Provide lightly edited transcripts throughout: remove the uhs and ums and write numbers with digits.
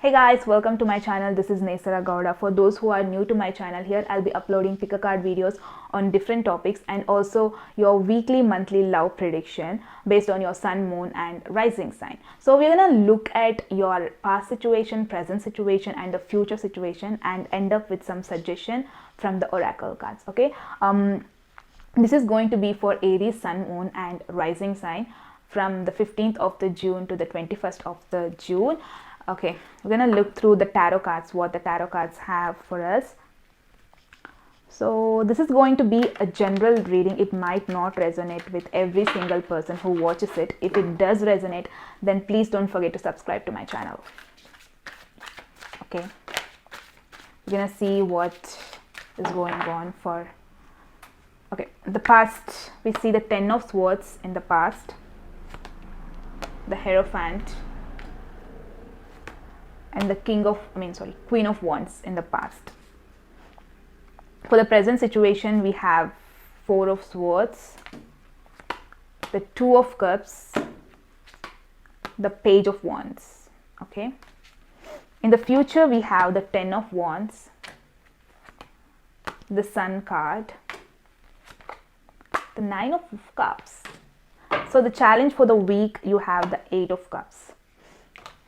Hey guys, welcome to my channel. This is Nesara Gowda. For those who are new to my channel, here I'll be uploading pick a card videos on different topics and also your weekly monthly love prediction based on your sun, moon and rising sign. So we're gonna look at your past situation, present situation and the future situation and end up with some suggestion from the oracle cards. Okay, this is going to be for Aries, sun, moon and rising sign from the 15th of the June to the 21st of the June. Okay, we're gonna look through the tarot cards, what the tarot cards have for us. So this is going to be a general reading. It might not resonate with every single person who watches it. If it does resonate, then please don't forget to subscribe to my channel. Okay, we're gonna see what is going on for, okay, the past. We see the 10 of Swords in the past, the Hierophant and the Queen of Wands in the past. For the present situation, we have 4 of Swords, the 2 of Cups, the Page of Wands. Okay, in the future we have the 10 of Wands, the Sun card, the 9 of Cups. So the challenge for the week, you have the 8 of Cups.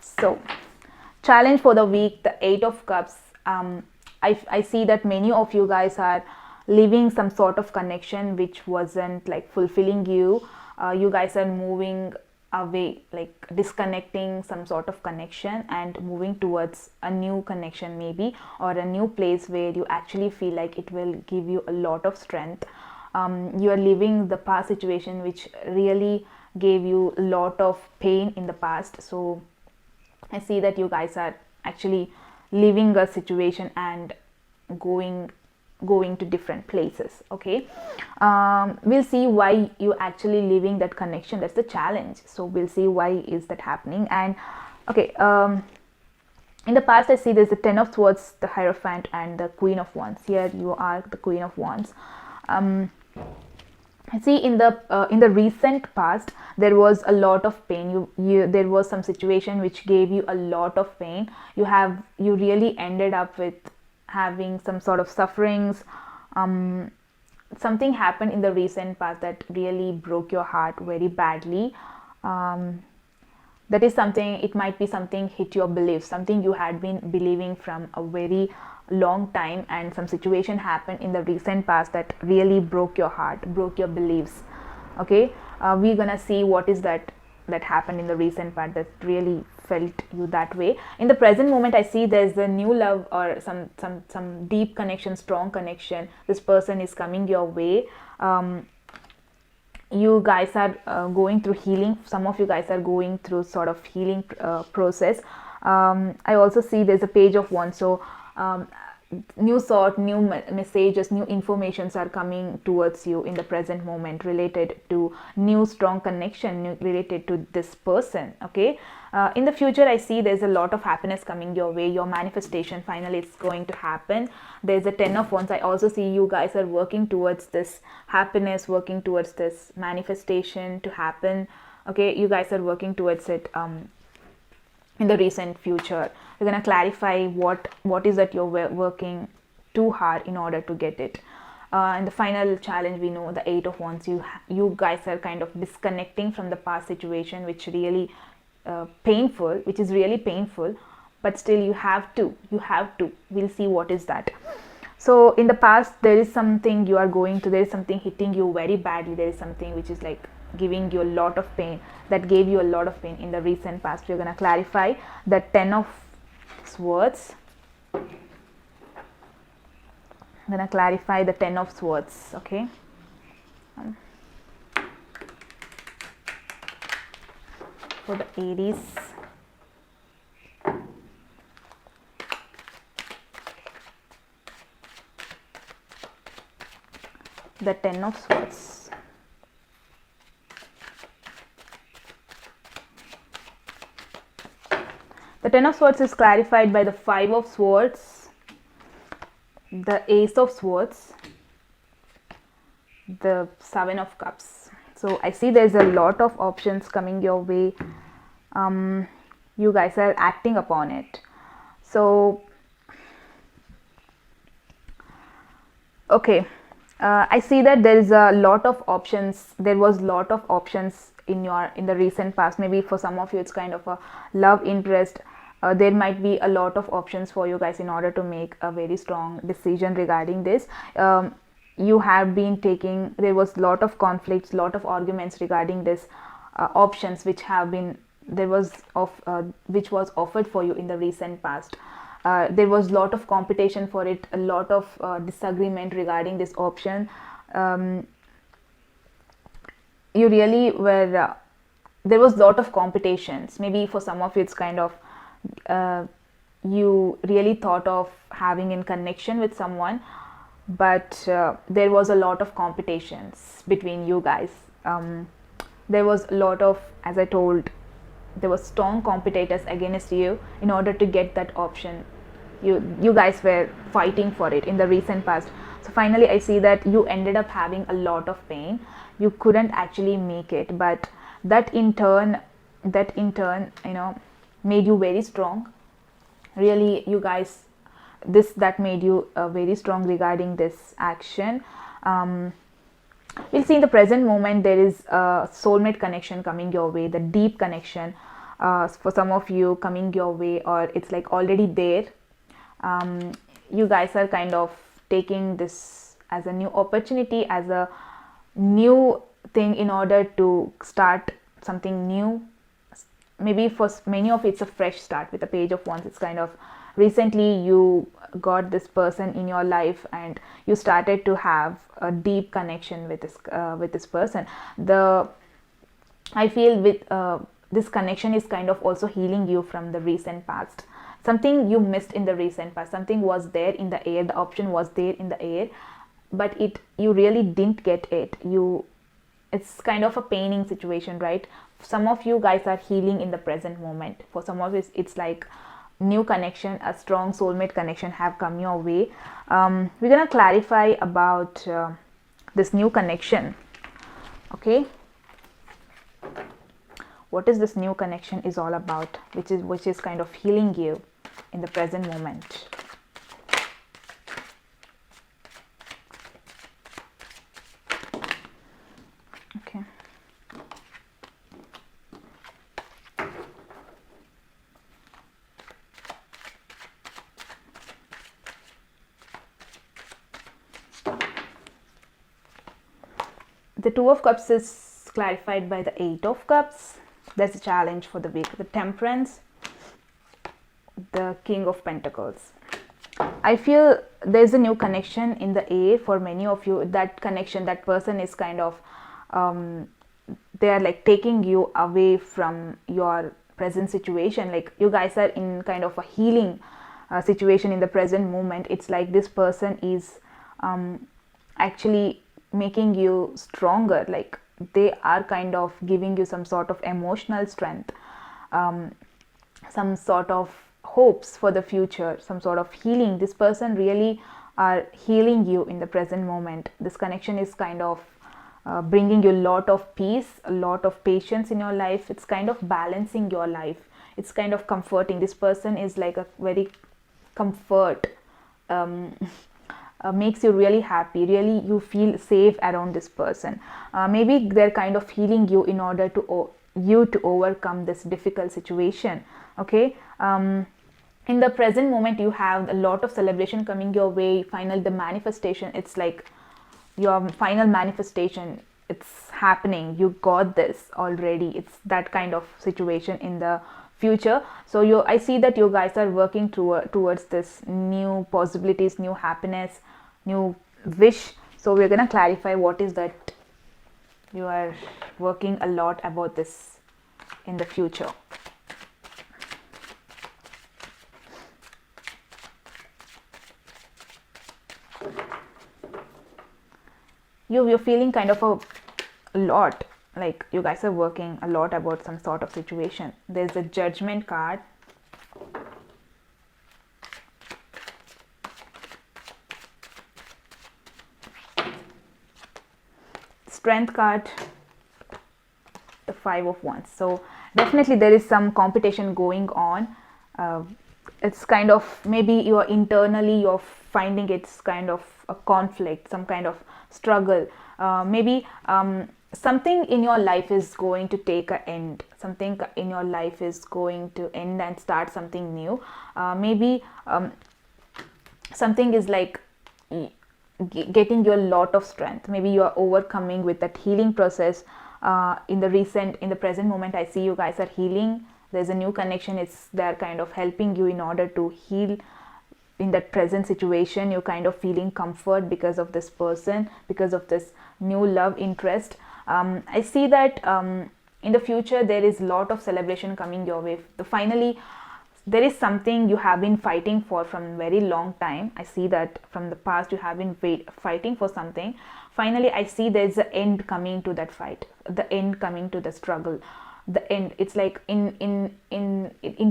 So challenge for the week, the 8 of Cups. I see that many of you guys are living some sort of connection which wasn't like fulfilling you. You guys are moving away, like disconnecting some sort of connection and moving towards a new connection maybe, or a new place where you actually feel like it will give you a lot of strength. You are living the past situation which really gave you a lot of pain in the past. So I see that you guys are actually leaving a situation and going to different places. Okay, we'll see why you actually leaving that connection. That's the challenge. So we'll see why is that happening. And okay, in the past I see there's the 10 of Swords, the Hierophant and the Queen of Wands. Here you are the Queen of Wands. I see in the recent past there was a lot of pain. There was some situation which gave you a lot of pain. You really ended up with having some sort of sufferings. Something happened in the recent past that really broke your heart very badly. That is something, it might be something hit your beliefs, something you had been believing from a very long time, and some situation happened in the recent past that really broke your heart, broke your beliefs. Okay, we're gonna see what is that happened in the recent past that really felt you that way. In the present moment I see there's a new love or some deep connection, strong connection. This person is coming your way. You guys are going through healing. Some of you guys are going through sort of healing process. I also see there's a Page of Wands. So new messages, new informations are coming towards you in the present moment related to new strong connection related to this person. Okay, in the future I see there's a lot of happiness coming your way. Your manifestation finally is going to happen. There's a 10 of Wands. I also see you guys are working towards this happiness, working towards this manifestation to happen. Okay, you guys are working towards it in the recent future. We're going to clarify what is that you're working too hard in order to get it. And the final challenge, we know the 8 of Wands. You guys are kind of disconnecting from the past situation, which really painful, which is really painful, but still you have to. We'll see what is that. So in the past there is something you are going to, there is something hitting you very badly. There is something which is like giving you a lot of pain, that gave you a lot of pain in the recent past. We're going to clarify the 10 of Swords. I'm going to clarify the 10 of Swords. Okay, for the Aries, the 10 of Swords. The 10 of Swords is clarified by the 5 of Swords, the Ace of Swords, the 7 of Cups. So I see there's a lot of options coming your way. You guys are acting upon it. So okay, I see that there is a lot of options. There was lot of options in the recent past. Maybe for some of you it's kind of a love interest. There might be a lot of options for you guys in order to make a very strong decision regarding this. You have been taking, there was lot of conflicts, lot of arguments regarding this options which have been, there was of which was offered for you in the recent past. There was lot of competition for it, a lot of disagreement regarding this option. You really were there was lot of competitions. Maybe for some of you it's kind of you really thought of having in connection with someone, but there was a lot of competitions between you guys. There was a lot of, as I told, there were strong competitors against you in order to get that option. You guys were fighting for it in the recent past. So finally I see that you ended up having a lot of pain. You couldn't actually make it, but that in turn, you know, made you very strong. Really, you guys, that made you very strong regarding this action. We'll see in the present moment there is a soulmate connection coming your way, the deep connection for some of you coming your way, or it's like already there. You guys are kind of taking this as a new opportunity, as a new thing in order to start something new. Maybe for many of it's a fresh start with the Page of Wands. It's kind of recently you got this person in your life and you started to have a deep connection with this person. I feel with this connection is kind of also healing you from the recent past. Something you missed in the recent past, something was there in the air, the option was there in the air, but you really didn't get it. It's kind of a paining situation, right? Some of you guys are healing in the present moment. For some of us it's like new connection, a strong soulmate connection have come your way. We're gonna clarify about this new connection. Okay, what is this new connection is all about, which is kind of healing you in the present moment. Okay. The Two of Cups is clarified by the Eight of Cups. That's a challenge for the week. The Temperance, the King of Pentacles. I feel there's a new connection in the air for many of you. That connection, that person is kind of they are like taking you away from your present situation. Like you guys are in kind of a healing situation in the present moment. It's like this person is actually making you stronger. Like they are kind of giving you some sort of emotional strength, some sort of hopes for the future, some sort of healing. This person really are healing you in the present moment. This connection is kind of bringing you a lot of peace, a lot of patience in your life. It's kind of balancing your life. It's kind of comforting. This person is like a very comfort, makes you really happy. Really you feel safe around this person. Maybe they're kind of healing you in order to overcome this difficult situation. Okay, in the present moment you have a lot of celebration coming your way. The manifestation, it's like your final manifestation, it's happening. You got this already. It's that kind of situation in the future. So I see that you guys are working towards this new possibilities, new happiness, new wish. So we're gonna clarify what is that you are working a lot about this in the future. You're feeling kind of a lot, like you guys are working a lot about some sort of situation. There's a Judgment card, Strength card, the Five of Wands. So definitely there is some competition going on it's kind of, maybe you're internally you're finding it's kind of a conflict, some kind of struggle. Maybe something in your life is going to take an end, something in your life is going to end and start something new. Maybe something is like getting you a lot of strength. Maybe you are overcoming with that healing process. In the present moment, I see you guys are healing. There's a new connection. It's they're kind of helping you in order to heal in that present situation. You're kind of feeling comfort because of this person, because of this new love interest. I see that in the future there is a lot of celebration coming your way. Finally, there is something you have been fighting for from very long time. I see that from the past you have been fighting for something. Finally, I see there's an end coming to that fight, the end coming to the struggle, the end. It's like in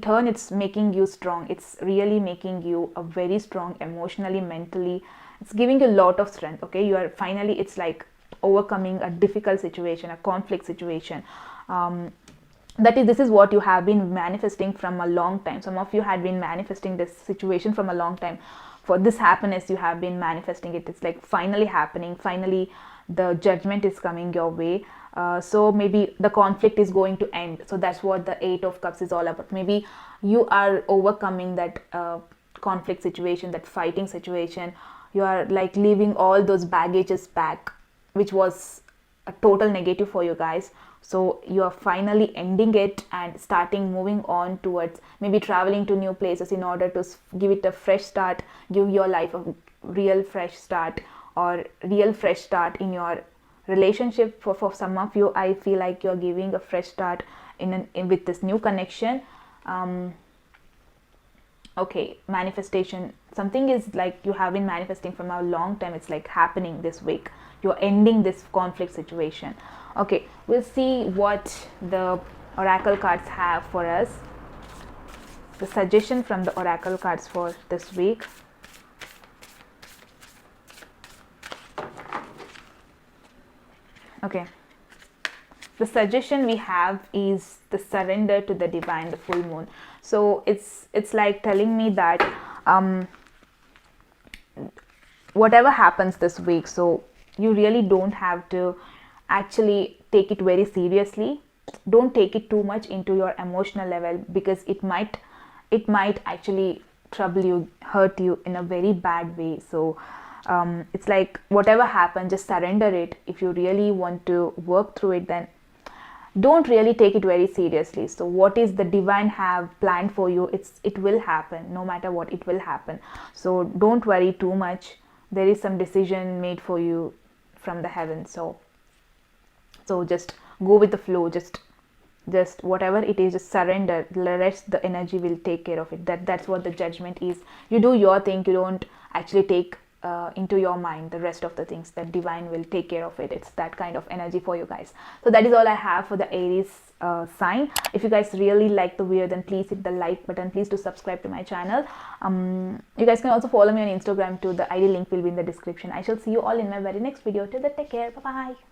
turn it's making you strong. It's really making you a very strong emotionally, mentally. It's giving you a lot of strength. Okay, you are finally, it's like overcoming a difficult situation, a conflict situation. This is what you have been manifesting from a long time. Some of you had been manifesting this situation from a long time. For this happiness, you have been manifesting it. It's like finally happening. Finally, the judgment is coming your way. So maybe the conflict is going to end. So that's what the Eight of Cups is all about. Maybe you are overcoming that conflict situation, that fighting situation. You are like leaving all those baggages back, which was a total negative for you guys. So you are finally ending it and starting moving on towards maybe traveling to new places in order to give it a fresh start, give your life a real fresh start, or real fresh start in your relationship. For some of you, I feel like you're giving a fresh start with this new connection. Okay, manifestation, something is like you have been manifesting from a long time. It's like happening this week. You're ending this conflict situation. Okay, we'll see what the oracle cards have for us, the suggestion from the oracle cards for this week. Okay, the suggestion we have is the surrender to the divine, the full moon. So it's like telling me that whatever happens this week, so you really don't have to actually take it very seriously. Don't take it too much into your emotional level, because it might actually trouble you, hurt you in a very bad way. So it's like whatever happens, just surrender it. If you really want to work through it, then don't really take it very seriously. So what is the divine have planned for you, it will happen. No matter what, it will happen. So don't worry too much. There is some decision made for you from the heavens. So just go with the flow. Just whatever it is, just surrender. The rest, the energy will take care of it. That's what the judgment is. You do your thing. You don't actually take into your mind the rest of the things. That divine will take care of it. It's that kind of energy for you guys. So that is all I have for the Aries sign. If you guys really like the video, then please hit the like button. Please do subscribe to my channel. You guys can also follow me on Instagram too. The ID link will be in the description. I shall see you all in my very next video. Till then, take care. Bye bye.